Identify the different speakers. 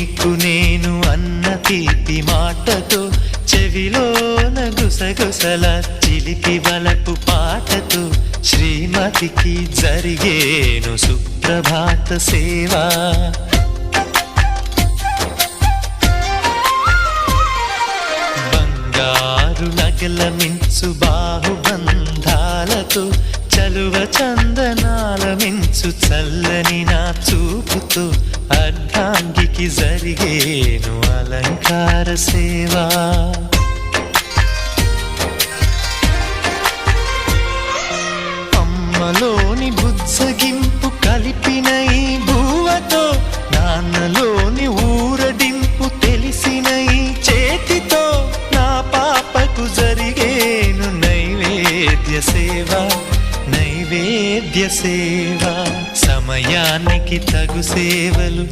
Speaker 1: నీకు నేను అన్న తీపి మాటతో చెవిలోన గుసగుసల చిలిపి వలపు పాటతో శ్రీమతికి జరిగేను సుప్రభాత సేవా. బంగారు నగల మించు బాహుబంధాలతో చలువ చందనాల మించు చల్లని నా చూపుతో అర్ధాంగికి జరిగేను అలంకార సేవా. అమ్మలోని బుజ్జగింపు కలిపిన ఈ భూవతో నాన్నలోని ఊరడింపు తెలిసిన ఈ చేతితో నా పాపకు జరిగేను నైవేద్య సేవ, నైవేద్య సేవ. సమయానికి తగు సేవలు